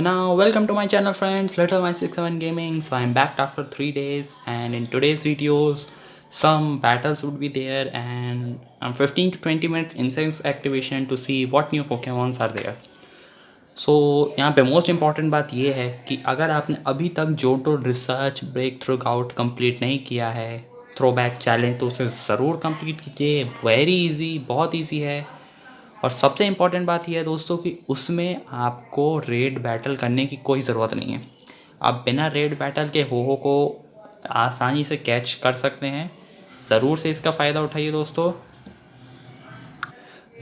now welcome to my channel friends, Little My67 Gaming. So I'm back after 3 days, and in today's videos some battles would be there, and I'm 15 to 20 minutes incense activation to see what new Pokemons are there. So यहाँ पे most important बात ये है कि अगर आपने अभी तक Johto research breakthrough out complete नहीं किया है, थ्रो बैक चैलेंज, तो उसे ज़रूर कंप्लीट कीजिए। वेरी इजी, बहुत इजी है। और सबसे इम्पॉर्टेंट बात यह है दोस्तों कि उसमें आपको रेड बैटल करने की कोई ज़रूरत नहीं है। आप बिना रेड बैटल के हो को आसानी से कैच कर सकते हैं। ज़रूर से इसका फ़ायदा उठाइए दोस्तों,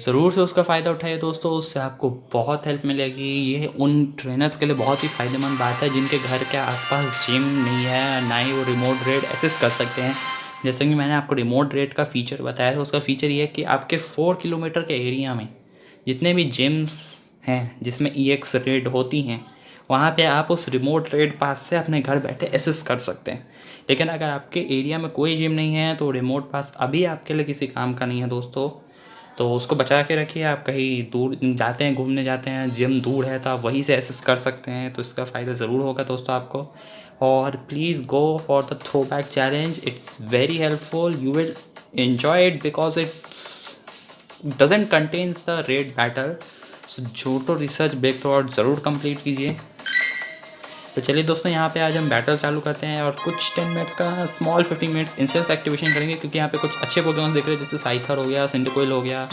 ज़रूर से उसका फ़ायदा उठाइए दोस्तों। उससे आपको बहुत हेल्प मिलेगी। ये उन ट्रेनर्स के लिए बहुत ही फ़ायदेमंद बात है जिनके घर के आसपास जिम नहीं है, ना ही वो रिमोट रेड एसेस कर सकते हैं। जैसे कि मैंने आपको रिमोट रेड का फ़ीचर बताया था, उसका फ़ीचर ये है कि आपके 4 किलोमीटर के एरिया में जितने भी जिम्स हैं जिसमें EX रेड होती हैं, वहाँ पे आप उस रिमोट रेड पास से अपने घर बैठे एसेस कर सकते हैं। लेकिन अगर आपके एरिया में कोई जिम नहीं है तो रिमोट पास अभी आपके लिए किसी काम का नहीं है दोस्तों। तो उसको बचा के रखिए। आप कहीं दूर जाते हैं, घूमने जाते हैं, जिम दूर है तो आप वहीं से एसेस कर सकते हैं, तो इसका फ़ायदा ज़रूर होगा दोस्तों आपको। और please go for the throwback challenge, it's very helpful, you will enjoy it because it doesn't contains the raid battle. So Johto research breakthrough out ज़रूर कंप्लीट कीजिए। तो चलिए दोस्तों, यहाँ पे आज हम बैटल चालू करते हैं और कुछ 10 मिनट्स का स्मॉल 15 मिनट्स इंसेंस एक्टिवेशन करेंगे, क्योंकि यहाँ पे कुछ अच्छे पोकेमॉन दिख रहे हैं, जैसे साइथर हो गया, सिंडिकोइल हो गया।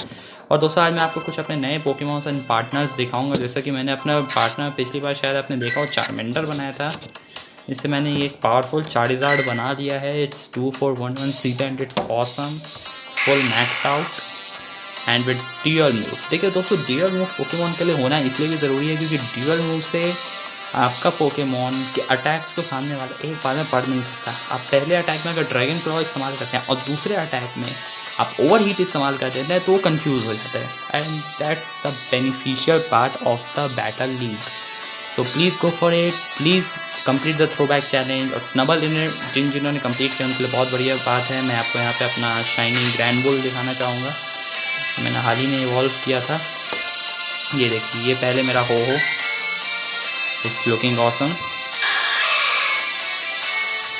और दोस्तों आज मैं आपको कुछ अपने नए पोकेमॉन्स एंड पार्टनर्स दिखाऊंगा। जैसा कि मैंने अपना पार्टनर पिछली बार शायद आपने देखा हो, चार्मेंडर बनाया था। इससे मैंने ये एक पावरफुल चार्जिजार्ड बना दिया है। It's 2411 seat and it's awesome, full max out and with dual move. देखिए दोस्तों, ड्यूअल मूव पोकेमॉन के लिए होना इसलिए भी ज़रूरी है क्योंकि ड्यूअल मूव से आपका पोकेमॉन के अटैक्स को सामने वाला एक बार में पढ़ नहीं सकता। आप पहले अटैक में अगर ड्रैगन क्लॉ इस्तेमाल करते हैं और दूसरे अटैक में आप ओवर हीट इस्तेमाल कर देते हैं तो वो कन्फ्यूज़ हो जाता है, and that's the beneficial part of the battle league. So please go for it, please complete the throwback challenge. और स्नबल जिन्होंने कंप्लीट किया उनके लिए बहुत बढ़िया बात है। मैं आपको यहाँ पे अपना शाइनी ग्रैंड बुल दिखाना चाहूँगा। मैंने हाल ही में इवॉल्व किया था। ये देखिए, ये पहले मेरा हो इट्स लुकिंग ऑसम।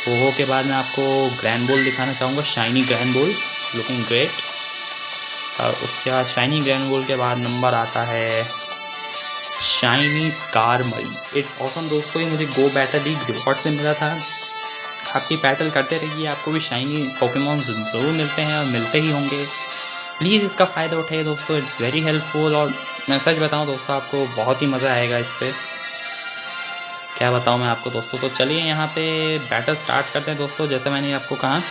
हो के बाद मैं आपको ग्रैंड बुल दिखाना चाहूँगा, shiny grand bull, looking great. और उसके बाद शाइनी ग्रैंड बुल के बाद नंबर आता है शाइनी स्कारमरी। इट्स ऑसम दोस्तों, ये मुझे गो बैटल लीग रिवॉर्ड से मिला था। आप ये बैटल करते रहिए, आपको भी शाइनी पोकेमॉन ज़रूर मिलते हैं और मिलते ही होंगे। प्लीज़ इसका फ़ायदा उठाइए दोस्तों, इट्स वेरी हेल्पफुल। और मैं सच बताऊँ दोस्तों, आपको बहुत ही मज़ा आएगा इससे। क्या बताऊँ मैं आपको दोस्तों। तो चलिए यहाँ पे बैटल स्टार्ट करते हैं दोस्तों, जैसे मैंने आपको कहा।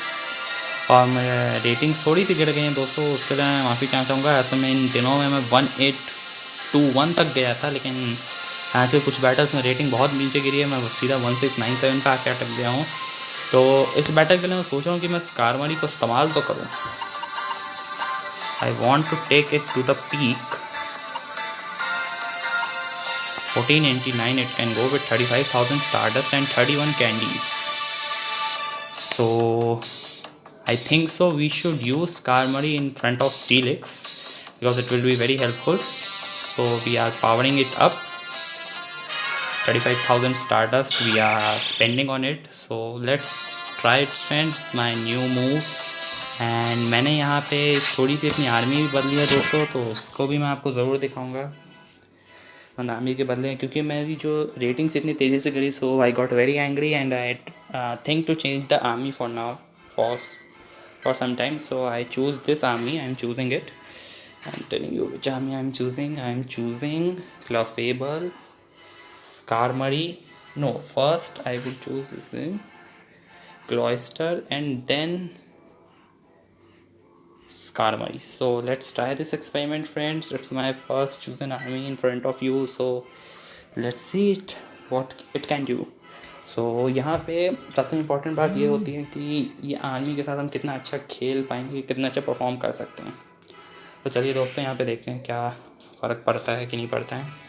और मेरे रेटिंग्स थोड़ी सी गिर गई हैं दोस्तों, उसके लिए मैं माफ़ी चाहना चाहूँगा। ऐसे में इन दिनों में मैं 1821 तक गया था, लेकिन यहाँ से कुछ बैटल्स में रेटिंग बहुत नीचे गिरी है। मैं सीधा 1697 पर आके अटक गया हूँ। तो इस बैटल के लिए मैं सोच रहा हूँ कि मैं स्कारमरी को इस्तेमाल तो करूँ। I want to take it to the peak 1499. It can go with 35,000 Stardust and 31 candies. So I think so we should use Skarmory in front of Steelix because it will be very helpful. So we are powering it up. 35,000 Stardust we are spending on it. So let's try it friends, my new move. And मैंने यहाँ पे थोड़ी सी अपनी army भी बदली है दोस्तों, तो उसको भी मैं आपको ज़रूर दिखाऊंगा आर्मी के बदले, क्योंकि मेरी जो रेटिंग्स इतनी तेज़ी से गिरी। So I got very angry and I think to change the army for now for some time. So I choose this army, I am choosing it. I am telling you which army I am choosing. I am choosing Clefable, Skarmory, no first I would choose this Cloyster and then Skarmory. So let's try this experiment friends. It's my first chosen army in front of you, so let's see it what it can do. So यहाँ पे सबसे important बात ये होती है कि ये army के साथ हम कितना अच्छा खेल पाएंगे, कितना अच्छा परफॉर्म कर सकते हैं। तो चलिए दोस्तों, यहाँ पे देखते हैं क्या फ़र्क पड़ता है कि नहीं पड़ता है।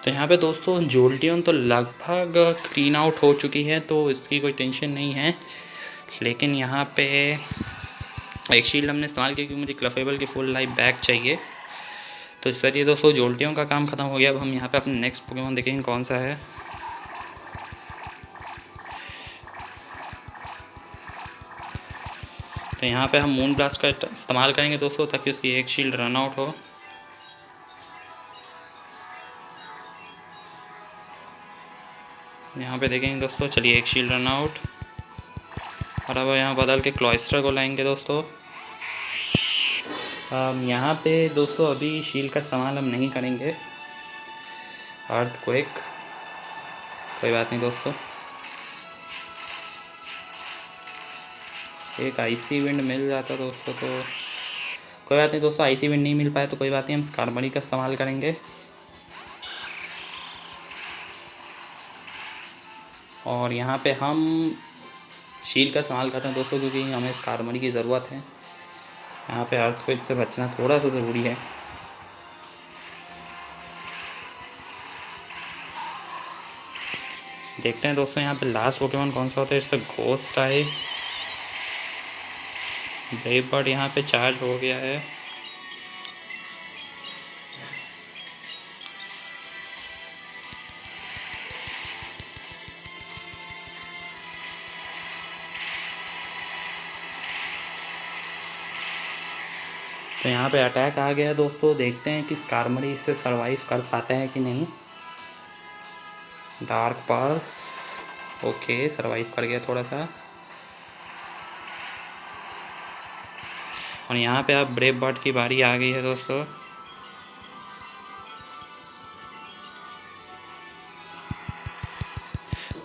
तो यहाँ पे दोस्तों जोल्टियन तो लगभग क्लीन आउट हो चुकी है, तो इसकी कोई टेंशन नहीं है। लेकिन यहाँ पे एक शील्ड हमने इस्तेमाल किया क्योंकि मुझे क्लफेबल की फुल लाइफ बैक चाहिए। तो इस तरीके दोस्तों जोल्टियन का काम ख़त्म हो गया। अब हम यहाँ पे अपने नेक्स्ट पोकेमॉन देखेंगे कौन सा है। तो यहाँ पे हम मून ब्लास्ट का इस्तेमाल करेंगे दोस्तों, ताकि उसकी एक शील्ड रन आउट हो। यहाँ पे देखेंगे दोस्तों, चलिए एक शील्ड रन आउट। और अब यहाँ बदल के क्लॉइस्टर को लाएंगे दोस्तों। यहाँ पे दोस्तों अभी शील्ड का इस्तेमाल हम नहीं करेंगे। अर्थक्वेक, कोई बात नहीं दोस्तों। एक आईसी विंड मिल जाता दोस्तों तो कोई बात नहीं दोस्तों। आईसी विंड नहीं मिल पाया तो कोई बात नहीं, हम स्कारमरी का इस्तेमाल करेंगे। और यहाँ पे हम शील्ड का इस्तेमाल करते हैं दोस्तों, क्योंकि हमें स्कारमरी की ज़रूरत है। यहाँ पे अर्थक्वेक से बचना थोड़ा सा ज़रूरी है। देखते हैं दोस्तों यहाँ पे लास्ट पोकेमॉन कौन सा होता है। इससे घोस्ट आए, ब्रेव बर्ड यहाँ पे चार्ज हो गया है। तो यहाँ पे अटैक आ गया दोस्तों। देखते हैं कि स्कारमरी इससे सरवाइव कर पाते हैं कि नहीं। डार्क पास, ओके सरवाइव कर गया थोड़ा सा। और यहाँ पे अब ब्रेव बर्ड की बारी आ गई है दोस्तों।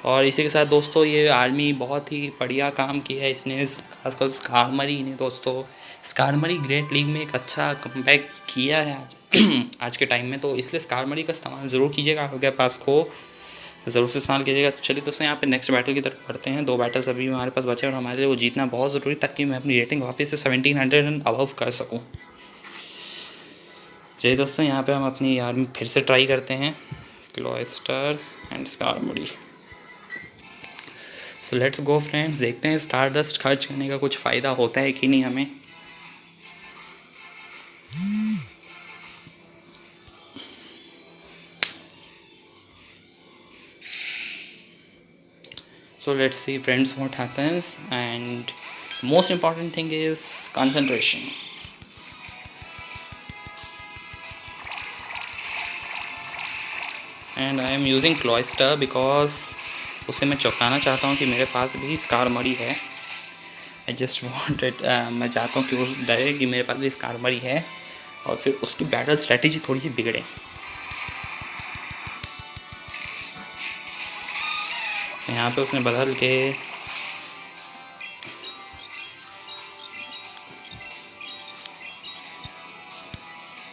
और इसी के साथ दोस्तों ये आर्मी बहुत ही बढ़िया काम किया है इसने, खासकर स्कारमरी ने दोस्तों। स्कारमरी ग्रेट लीग में एक अच्छा कमबैक किया है आज आज के टाइम में, तो इसलिए स्कारमरी का इस्तेमाल ज़रूर कीजिएगा। अगर पास को ज़रूर से इस्तेमाल कीजिएगा। तो चलिए दोस्तों यहाँ पे नेक्स्ट बैटल की तरफ बढ़ते हैं। 2 बैटल्स अभी हमारे पास बचे और हमारे लिए वो जीतना बहुत ज़रूरी, ताकि मैं अपनी रेटिंग वापस से 1700 रन अबव कर सकूँ। चलिए दोस्तों यहाँ पे हम अपनी आर्मी फिर से ट्राई करते हैं, Cloyster and Skarmory. So let's go friends, देखते हैं स्टार डस्ट खर्च करने का कुछ फ़ायदा होता है कि नहीं हमें। So let's see friends what happens, and most important thing is concentration. And I am using Cloyster because उसे मैं चौंकाना चाहता हूँ कि मेरे पास भी स्कारमरी है। I just wanted मैं चाहता हूँ कि वो डरे कि मेरे पास भी स्कारमरी है, और फिर उसकी बैटल स्ट्रेटेजी थोड़ी सी बिगड़े। यहाँ पे उसने बदल के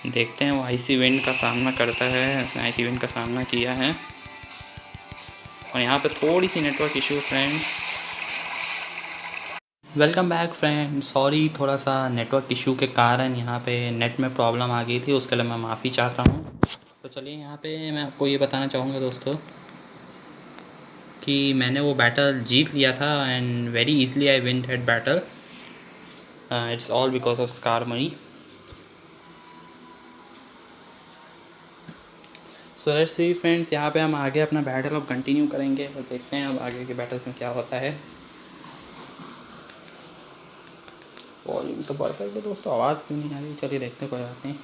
देखते हैं वो आईसी विंड का सामना करता है। उसने आईसी विंड का सामना किया है। और यहाँ पे थोड़ी सी network issue friends. Welcome back friend, sorry थोड़ा सा नेटवर्क इशू के कारण यहाँ पे नेट में प्रॉब्लम आ गई थी, उसके लिए मैं माफ़ी चाहता हूँ। तो चलिए यहाँ पे मैं आपको ये बताना चाहूँगा दोस्तों कि मैंने वो बैटल जीत लिया था, and very easily I win that battle. It's all because of Skarmory. So let's see friends, यहाँ पे हम आगे अपना बैटल अब कंटिन्यू करेंगे और देखते हैं अब आगे के बैटल्स में क्या होता है। वॉल्यूम तो परफेक्ट है दोस्तों, आवाज़ क्यों नहीं आ रही। चलिए देखते हैं, कोई बात नहीं।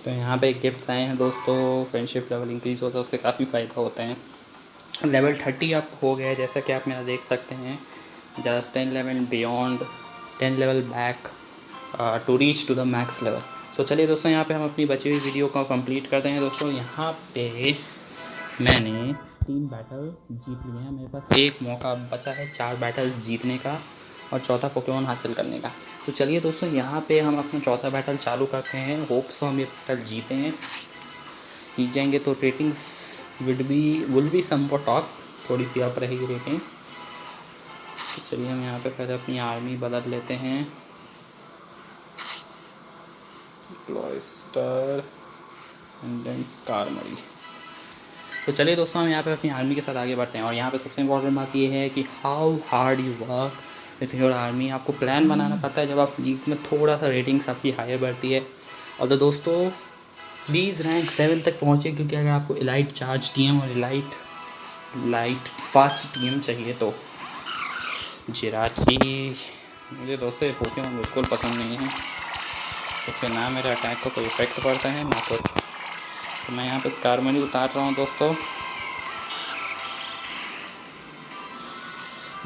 तो यहाँ पे गिफ्ट्स आए हैं दोस्तों। फ्रेंडशिप लेवल इंक्रीज़ होता है, उससे काफ़ी फ़ायदा होता है। लेवल 30 अब हो गया है, जैसा कि आप मेरा देख सकते हैं। Just 10 level beyond, 10 level back to reach to the max level. So चलिए दोस्तों यहाँ पे हम अपनी बची हुई वीडियो को कंप्लीट करते हैं दोस्तों। यहाँ पे मैंने 3 बैटल जीत लिए हैं। मेरे पास एक मौका बचा है 4 बैटल्स जीतने का, और चौथा पोकेमॉन हासिल करने का। तो चलिए दोस्तों, यहाँ पे हम अपना चौथा बैटल चालू करते हैं। होप सो हम ये बैटल जीते हैं। जीत जाएंगे तो ratings will be somewhat top, थोड़ी सी अप रहेगी रेटिंग। तो चलिए हम यहाँ पे पहले अपनी आर्मी बदल लेते हैं। Cloyster and then Skarmory. तो चलिए दोस्तों, हम यहाँ पे अपनी आर्मी के साथ आगे बढ़ते हैं। और यहाँ पे सबसे इम्पोर्टेंट बात ये है कि how hard you work with your army. आपको प्लान बनाना पड़ता है जब आप लीग में थोड़ा सा रेटिंग्स आपकी हायर बढ़ती है। और तो दोस्तों प्लीज़ रैंक 7 तक पहुँचे, क्योंकि अगर आपको इलाइट चार्ज टीएम और इलाइट फास्ट टीएम चाहिए तो जिराची। मुझे दोस्तों ये पोकेमॉन बिल्कुल पसंद नहीं है। इसके ना मेरे अटैक को कोई इफेक्ट पड़ता है ना कुछ। तो मैं यहाँ पे स्कारमनी उतार रहा हूँ दोस्तों।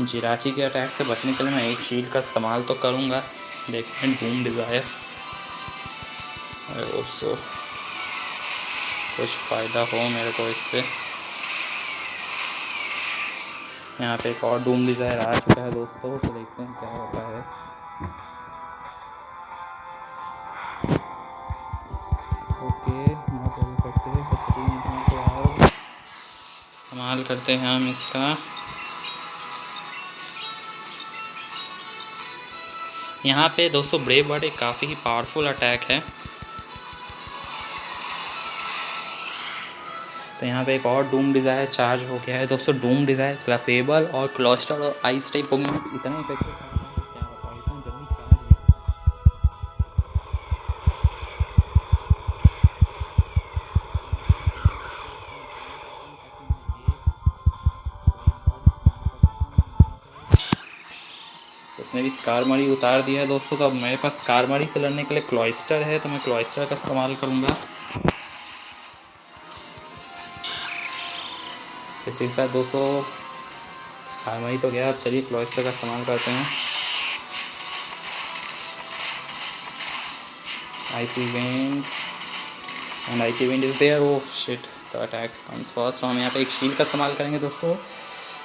जिराची के अटैक से बचने के लिए मैं एक शील्ड का इस्तेमाल तो करूँगा। देखते हैं डूम डिज़ायर उससे कुछ फ़ायदा हो मेरे को इससे। यहाँ पे एक और डूम डिज़ायर आ चुका है दोस्तों, तो देखते हैं क्या होता है। ओके, इस्तेमाल करते हैं हम इसका। यहाँ पे दोस्तों ब्रेव बर्ड एक काफ़ी ही पावरफुल अटैक है। तो यहाँ पे एक और डूम डिज़ायर चार्ज हो गया है दोस्तों। डूम डिज़ायर क्लाफेबल और क्लॉस्टर और आइस टाइप पोकेमॉन इतना इफेक्टिव है कि क्या बताऊँ, इतना जल्दी चार्ज नहीं होता। उसने भी स्कारमरी उतार दिया है दोस्तों। तो अब मेरे पास स्कारमरी से लड़ने के लिए क्लॉइस्टर है, तो मैं क्लॉइस्टर का इस्तेमाल करूँगा। इसी के साथ दोस्तों स्कारमरी तो गया, अब चलिए क्लॉइस्टर का इस्तेमाल करते हैं। Icy wind and icy wind is there. Oh shit, the attacks comes first. तो हम यहाँ पे एक शील्ड का इस्तेमाल करेंगे दोस्तों,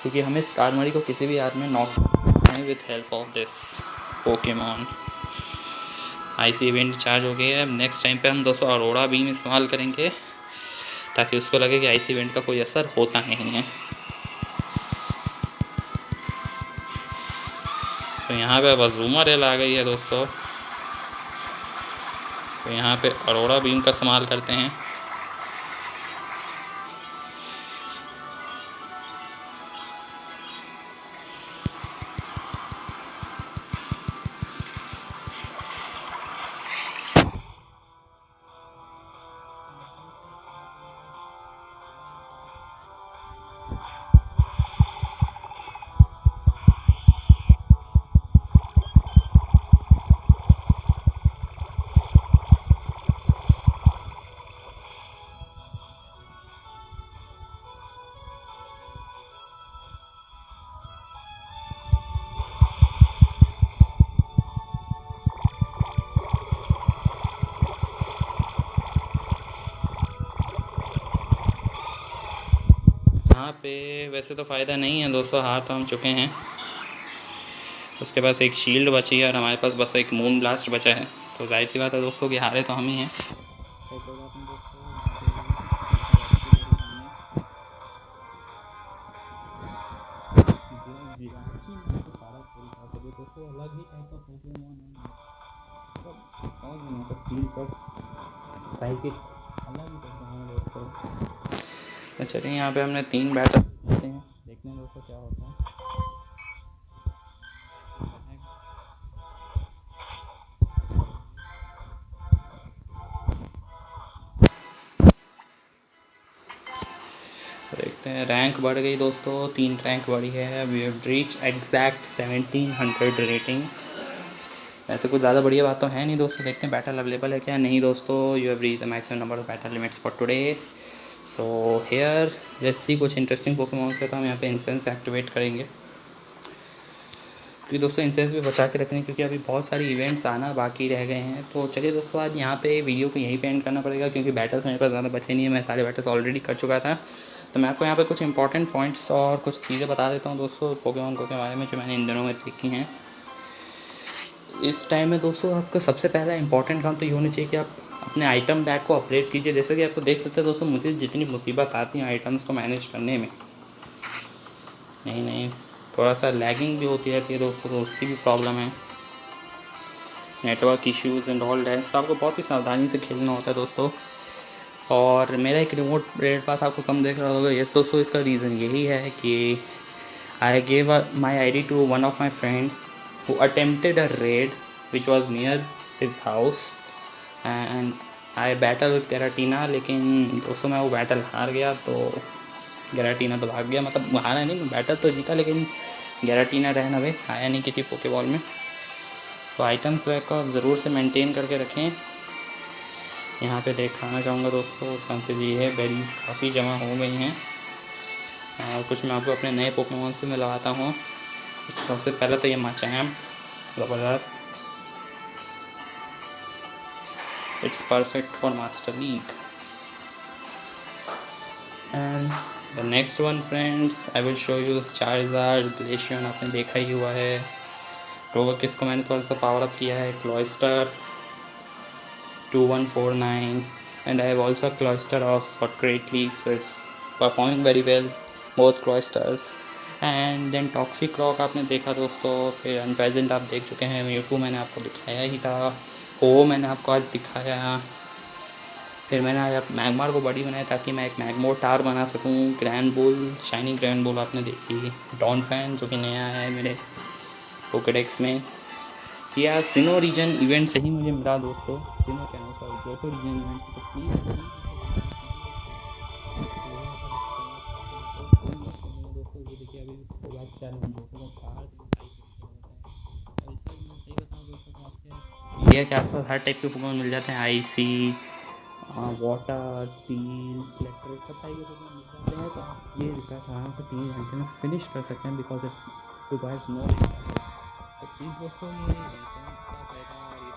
क्योंकि हमें स्कारमरी को किसी भी आदमी में नॉक करना है with help of this Pokemon. IC event charge हो गया है। नेक्स्ट टाइम पे हम दोस्तों अरोरा बीम इस्तेमाल करेंगे, ताकि उसको लगे कि आईसी इवेंट का कोई असर होता नहीं है। तो यहाँ पे वज़ूमा रेल आ गई है दोस्तों। तो यहाँ पे अरोरा बीम का इस्तेमाल करते हैं। यहाँ पे वैसे तो फ़ायदा नहीं है दोस्तों, हार तो हम चुके हैं। उसके पास एक शील्ड बची है और हमारे पास बस एक मून ब्लास्ट बचा है। तो जाहिर सी बात है दोस्तों कि हारे तो हम ही हैं। चलिए यहाँ पे हमने 3 बैटल जीते हैं, देखते हैं दोस्तों क्या होता है। देखते हैं, रैंक बढ़ गई दोस्तों, 3 रैंक बढ़ी है। We have reach exact 1700 rating. ऐसे कुछ ज़्यादा बढ़िया बात तो है नहीं दोस्तों। देखते हैं बैटल अवेलेबल है क्या नहीं दोस्तों। You have reach the maximum number of battle limits for today. So here let's see कुछ इंटरेस्टिंग पोकेमॉन है, तो हम यहाँ पे इंसेंस एक्टिवेट करेंगे। क्योंकि दोस्तों इंसेंस भी बचा के रखने, क्योंकि अभी बहुत सारी इवेंट्स आना बाकी रह गए हैं। तो चलिए दोस्तों, आज यहाँ पे वीडियो को यहीं पे एंड करना पड़ेगा, क्योंकि बैटल्स मेरे पास ज़्यादा बचे नहीं है। मैं सारे बैटल्स ऑलरेडी कर चुका था। तो मैं आपको यहाँ पे कुछ इंपॉर्टेंट पॉइंट्स और कुछ चीज़ें बता देता हूँ दोस्तों पोकेमॉन को के बारे में, जो मैंने इन दिनों में देखी हैं। इस टाइम में दोस्तों आपका सबसे पहला इंपॉर्टेंट काम तो ये होना चाहिए कि आप अपने आइटम बैग को अपग्रेड कीजिए। जैसे कि आपको देख सकते हैं दोस्तों, मुझे जितनी मुसीबत आती है आइटम्स को मैनेज करने में, नहीं थोड़ा सा लैगिंग भी होती रहती है दोस्तों, तो उसकी भी प्रॉब्लम है, network issues and all that. तो आपको बहुत ही सावधानी से खेलना होता है दोस्तों। और मेरा एक रिमोट रेड पास आपको कम देख रहा होगा। यस दोस्तों, इसका रीज़न यही है कि I gave my ID to one of my friend who attempted a raid which was near his house and I battle with गैराटीना। लेकिन दोस्तों मैं वो बैटल हार गया, तो गैराटीना तो भाग गया, मतलब हारा नहीं, मैं बैटल तो जीता लेकिन गैराटीना रहना भाई आया नहीं किसी पोकेबॉल में। तो आइटम्स बैग को आप ज़रूर से मेंटेन करके रखें। यहाँ पे दिखाना चाहूँगा दोस्तों, उसका पे ये है, बेरीज काफ़ी जमा हो गई हैं और कुछ मैं आपको अपने नए पोकेमॉन से मैं लगाता हूँ। सबसे पहले तो ये माचैम, ज़बरदस्त, it's perfect for master league. And the next one friends, I will show you charger Glaceon, आपने देखा ही हुआ है। रोवर किसको मैंने थोड़ा सा पावर अप किया है, cloister 2149 and I have also Cloyster of for Great League, so it's performing very well, both Cloysters। And then toxic rock आपने देखा दोस्तों, फिर अनप्रेजेंट आप देख चुके हैं, म्यूटू मैंने आपको दिखाया ही था, हो मैंने आपको आज दिखाया। फिर मैंने आज मैगमार को बॉडी बनाया ताकि मैं एक मैगमोर टार बना सकूं। Grand bull, shiny grand bull आपने देखी। डॉन फैन जो कि नया है मेरे पोकेडेक्स में, या सिनो रीजन इवेंट से ही मुझे मिला दोस्तों, सिनो क्या सॉरी जोटो रीजन इवेंट। तो प्लीज़ दोस्तों ये देखिए अभी ये क्या आपको हर टाइप के पोकेमॉन मिल जाते हैं, आईसी, वाटर, स्टील, इलेक्ट्रिक, सब टाइप के पोकेमॉन मिल जाते हैं। तो आप ये रिसर्च आराम से 3 घंटे में फिनिश कर सकते हैं because it requires no research. तो प्लीज़ दोस्तों ये रिसर्च का फायदा और ये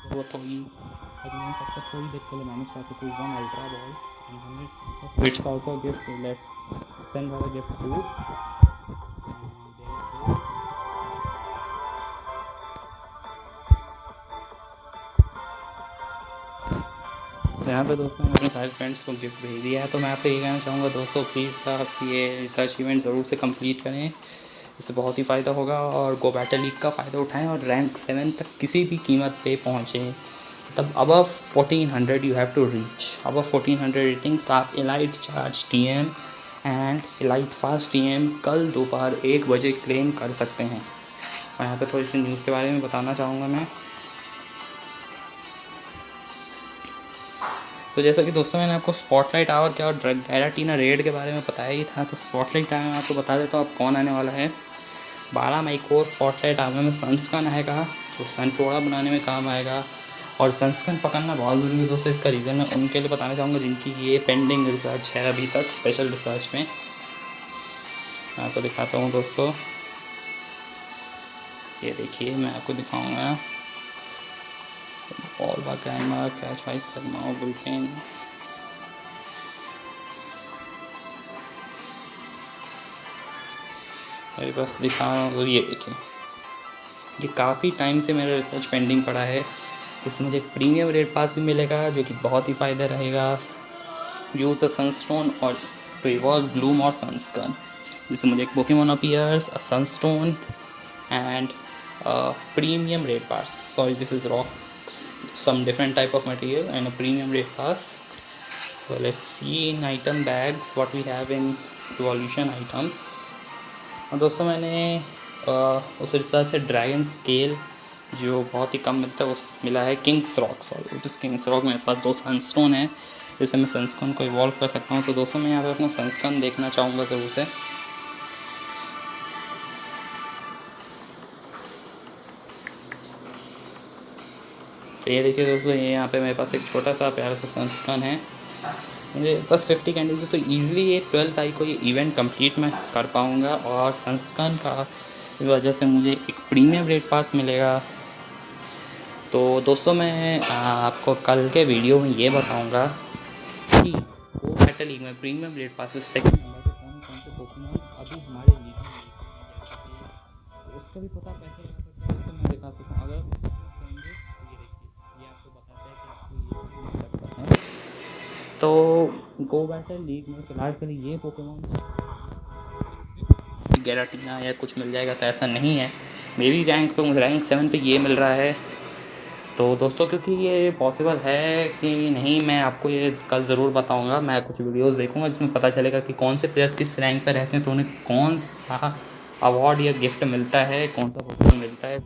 ज़रूरत होगी, लेकिन मैं तब तक थोड़ी देर के लिए मैनेज कर सकूँ। 1 ultra ball and 100 which also gift, let's send her a gift too। यहाँ पे दोस्तों मैंने अपने सारे फ्रेंड्स को गिफ्ट भेज दिया है। तो मैं आपसे ये कहना चाहूँगा दोस्तों, प्लीज़ आप ये रिसर्च इवेंट ज़रूर से कंप्लीट करें, इससे बहुत ही फ़ायदा होगा। और गो बैटल लीग का फ़ायदा उठाएं और रैंक 7 तक किसी भी कीमत पे पहुँचें। तब above 1400 you have to reach, above 1400 ratings. तो आप elite charge TM and elite fast TM कल दोपहर 1 बजे क्लेम कर सकते हैं। और यहाँ पे थोड़ी सी न्यूज़ के बारे में बताना चाहूँगा मैं। तो जैसा कि दोस्तों मैंने आपको स्पॉटलाइट आवर क्या और गैराटीना रेड के बारे में बताया ही था, तो स्पॉटलाइट आवर में आपको बता देता हूँ अब कौन आने वाला है। 12 मई को स्पॉटलाइट आवर में सनस्कन आएगा, जो सनफ्लोरा बनाने में काम आएगा। और सनस्कन पकड़ना बहुत ज़रूरी है दोस्तों, इसका रीज़न मैं उनके लिए बताना चाहूँगा जिनकी ये पेंडिंग रिसर्च है अभी तक, स्पेशल रिसर्च में। मैं आपको दिखाता हूँ दोस्तों, ये देखिए मैं आपको दिखाऊँगा। और ग्रैंडमा, कैच वाइस, सलमा और बुलपेन। अरे बस दिखा रहा हूँ, ये देखिए, ये काफ़ी टाइम से मेरा रिसर्च पेंडिंग पड़ा है। इसमें मुझे प्रीमियम रेड पास भी मिलेगा जो कि बहुत ही फ़ायदा रहेगा। यूज़ द सनस्टोन और टू इवॉल्व ब्लूम और सनस्कन। जिससे मुझे एक Pokemon appears, a Sunstone and premium red pass. Sorry, this is rock, some different type of material and a premium rate pass. So let's see in item bags what we have in evolution items. और दोस्तों मैंने उस research से dragon scale जो बहुत ही कम मिलता है वो मिला है Kings rock. Sorry, it is Kings rock. मेरे पास 2 सनस्टोन है जिससे मैं सनस्टोन को इवॉल्व कर सकता हूँ. तो दोस्तों मैं यहाँ पे अपना सनस्टोन देखना चाहूँगा ज़रूर से. तो ये देखिए दोस्तों, ये यहाँ पे मेरे पास एक छोटा सा प्यारा सा सनस्टोन है. मुझे बस 50 कैंडीज है तो ईज़िली ये 12 तारीख को ये इवेंट कंप्लीट मैं कर पाऊँगा. और सनस्टोन का वजह से मुझे एक प्रीमियम रेट पास मिलेगा. तो दोस्तों मैं आपको कल के वीडियो में ये बताऊंगा कि वो बैटल लीग में प्रीमियम रेट पास सेकंड नंबर पे कौन कौन से पोकेमॉन अभी हमारे लीग में तो उसका भी पता कैसे लगा सकता है. तो मैं दिखा सकता हूँ. अगर कहेंगे तो ये देखिए, ये आपको बताता है कि आपको ये मिल सकता है. तो गो बैटल लीग में फिलहाल के लिए ये पोकेमॉन गैराटीना या कुछ मिल जाएगा तो ऐसा नहीं है. मेरी रैंक पे, मुझे रैंक 7 पे ये मिल रहा है. तो दोस्तों क्योंकि ये पॉसिबल है कि नहीं, मैं आपको ये कल ज़रूर बताऊंगा. मैं कुछ वीडियोस देखूंगा जिसमें पता चलेगा कि कौन से प्लेयर्स किस रैंक पर रहते हैं तो उन्हें कौन सा अवार्ड या गिफ्ट मिलता है, कौन सा पोकेमॉन मिलता है.